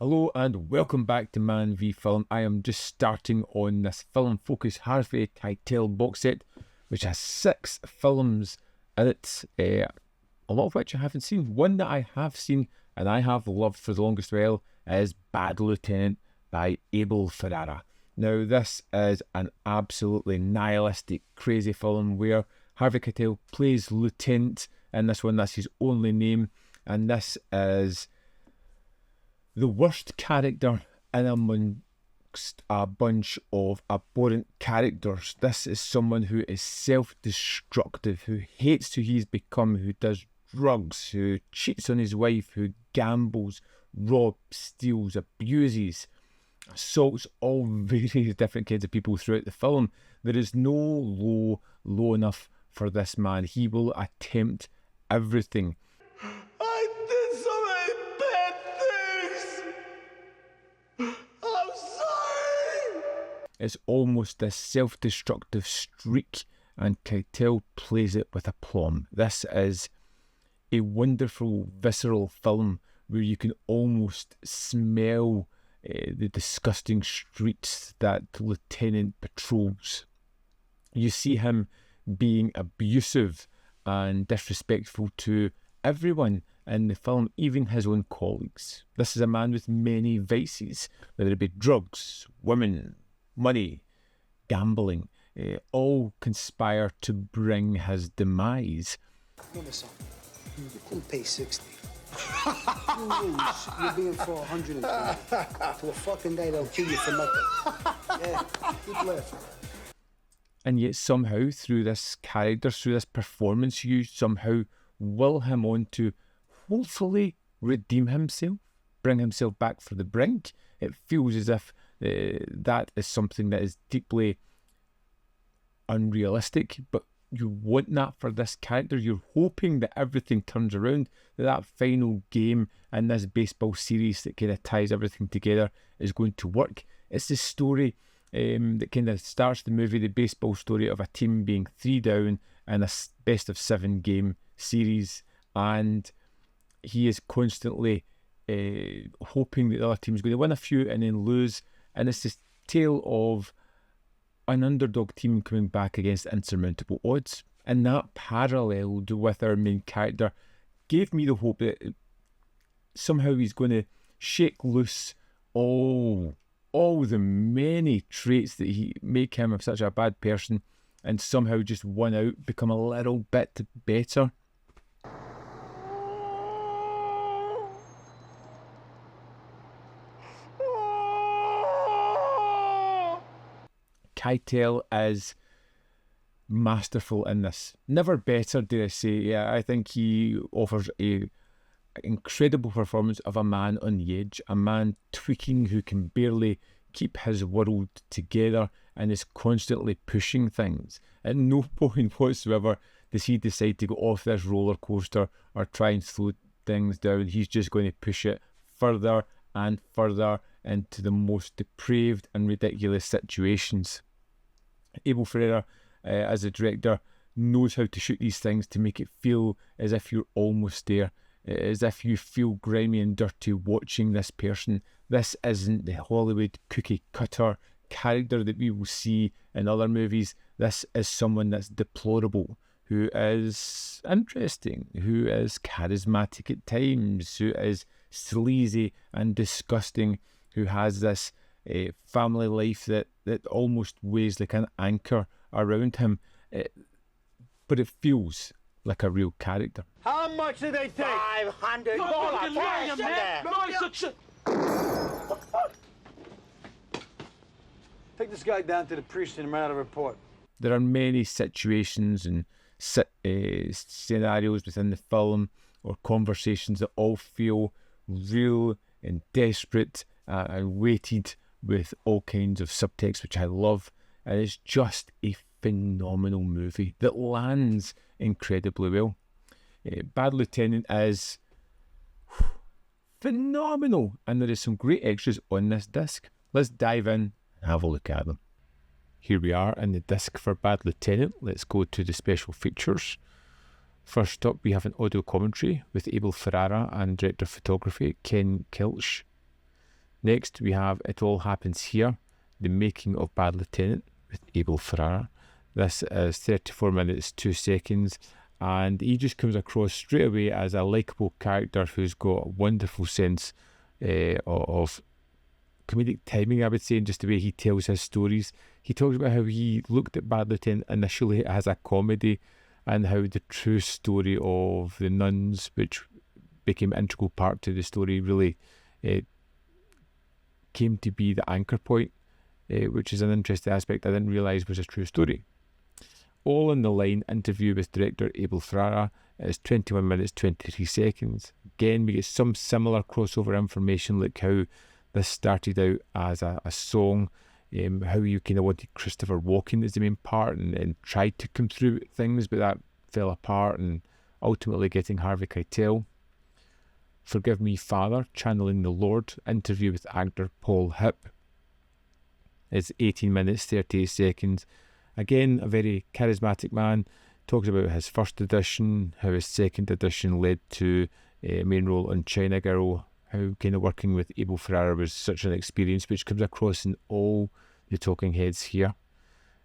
Hello and welcome back to Man v Film. I am just starting on this Film Focus Harvey Keitel box set, which has 6 films in it, a lot of which I haven't seen. One that I have seen and I have loved for the longest while is Bad Lieutenant by Abel Ferrara. Now this is an absolutely nihilistic, crazy film where Harvey Keitel plays Lieutenant in this one. That's his only name, and this is the worst character in amongst a bunch of abhorrent characters. This is someone who is self-destructive, who hates who he's become, who does drugs, who cheats on his wife, who gambles, robs, steals, abuses, assaults all various different kinds of people throughout the film. There is no low enough for this man. He will attempt everything. I did so many bad things. I'm sorry. It's almost this self-destructive streak, and Keitel plays it with aplomb. This is a wonderful, visceral film where you can almost smell the disgusting streets that Lieutenant patrols. You see him being abusive and disrespectful to everyone in the film, even his own colleagues. This is a man with many vices, whether it be drugs, women, money, gambling, all conspire to bring his demise. Remember something, you couldn't pay 60. You lose, you'll be in for 120. To a fucking day they'll kill you for nothing. Yeah, keep laughing. And yet somehow, through this character, through this performance, you somehow will him on to hopefully redeem himself, bring himself back for the brink. It feels as if that is something that is deeply unrealistic, but you want that for this character. You're hoping that everything turns around, that final game in this baseball series that kind of ties everything together is going to work. It's the story that kind of starts the movie, the baseball story of a team being 3 down in a best of 7 game series, and he is constantly hoping that the other team is going to win a few and then lose, and it's this tale of an underdog team coming back against insurmountable odds. And that paralleled with our main character gave me the hope that somehow he's going to shake loose all the many traits that make him such a bad person, and somehow just one out, become a little bit better. Keitel is masterful in this. Never better, dare I say. Yeah, I think he offers a incredible performance of a man on the edge, a man tweaking who can barely keep his world together and is constantly pushing things. At no point whatsoever does he decide to go off this roller coaster or try and slow things down. He's just going to push it further and further into the most depraved and ridiculous situations. Abel Ferrara, as a director, knows how to shoot these things to make it feel as if you're almost there, as if you feel grimy and dirty watching this person. This isn't the Hollywood cookie cutter character that we will see in other movies. This is someone that's deplorable, who is interesting, who is charismatic at times, who is sleazy and disgusting, who has this family life that almost weighs like an anchor around him, but it feels like a real character. How much did they take? $500 fucking cash lying, in man. there. Take this guy down to the precinct and write a report. There are many situations and scenarios within the film or conversations that all feel real and desperate and weighted with all kinds of subtext, which I love. And it's just a phenomenal movie that lands incredibly well. Bad Lieutenant is phenomenal, and there is some great extras on this disc. Let's dive in and have a look at them. Here we are in the disc for Bad Lieutenant. Let's go to the special features. First up, we have an audio commentary with Abel Ferrara and director of photography Ken Kilch. Next, we have It All Happens Here, The Making of Bad Lieutenant with Abel Ferrara. This is 34 minutes, 2 seconds, and he just comes across straight away as a likeable character who's got a wonderful sense of comedic timing, I would say, in just the way he tells his stories. He talks about how he looked at Bad Lieutenant initially as a comedy, and how the true story of the nuns, which became an integral part to the story, really came to be the anchor point, which is an interesting aspect I didn't realise was a true story. All in the Line interview with director Abel Ferrara is 21 minutes 23 seconds. Again, we get some similar crossover information, like how this started out as a song, how you kind of wanted Christopher Walken as the main part and tried to come through with things, but that fell apart, and ultimately getting Harvey Keitel. Forgive Me Father, Channeling the Lord, interview with actor Paul Hipp. It's 18 minutes 38 seconds. Again, a very charismatic man. Talks about his first edition, how his second edition led to a main role on China Girl, how kind of working with Abel Ferrara was such an experience, which comes across in all the talking heads here.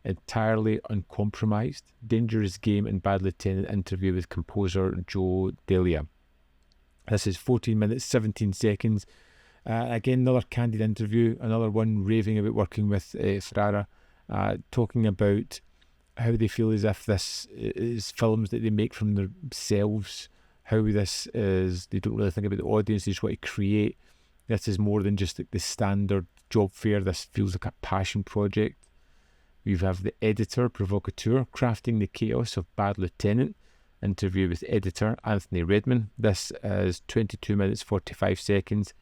Entirely Uncompromised, Dangerous Game and Bad Lieutenant interview with composer Joe Delia. This is 14 minutes 17 seconds. Again, another candid interview, another one raving about working with Ferrara, talking about how they feel as if this is films that they make from themselves, how this is, they don't really think about the audience, they just want to create. This is more than just like the standard job fair, this feels like a passion project. We have the editor, provocateur, crafting the chaos of Bad Lieutenant, interview with editor Anthony Redman. This is 22 minutes 45 seconds.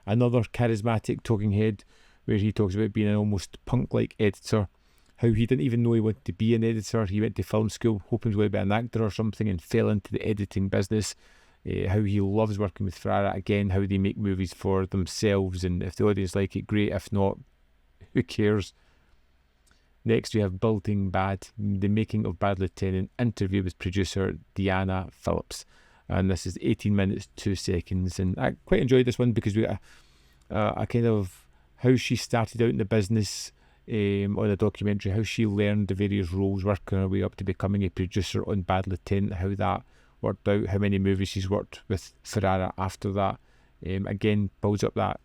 Another charismatic talking head where he talks about being an almost punk-like editor, how he didn't even know he wanted to be an editor. He went to film school hoping to be an actor or something and fell into the editing business. How he loves working with Ferrara, again, how they make movies for themselves, and if the audience like it, great. If not, who cares? Next, we have Building Bad, The Making of Bad Lieutenant, interview with producer Deanna Phillips. And this is 18 minutes, 2 seconds. And I quite enjoyed this one because we got a kind of how she started out in the business on a documentary, how she learned the various roles, working her way up to becoming a producer on Bad Lieutenant, how that worked out, how many movies she's worked with Ferrara after that. Again, builds up that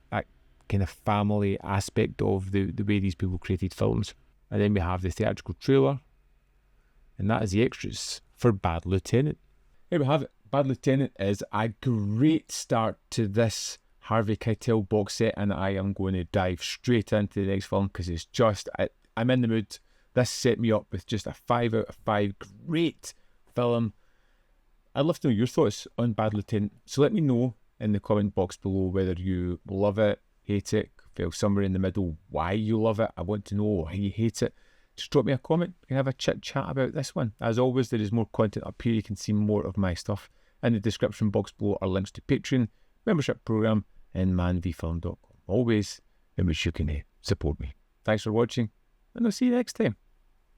kind of family aspect of the way these people created films. And then we have the theatrical trailer, and that is the extras for Bad Lieutenant. Here we have it. Bad Lieutenant is a great start to this Harvey Keitel box set, and I am going to dive straight into the next film because it's just, I'm in the mood. This set me up with just a 5 out of 5. Great film. I'd love to know your thoughts on Bad Lieutenant, so let me know in the comment box below whether you love it, hate it, feel somewhere in the middle, why you love it. I want to know why you hate it. Just drop me a comment. We can have a chit chat about this one. As always, there is more content up here. You can see more of my stuff. In the description box below are links to Patreon, membership program, and manvfilm.com. Always in which you can support me. Thanks for watching, and I'll see you next time.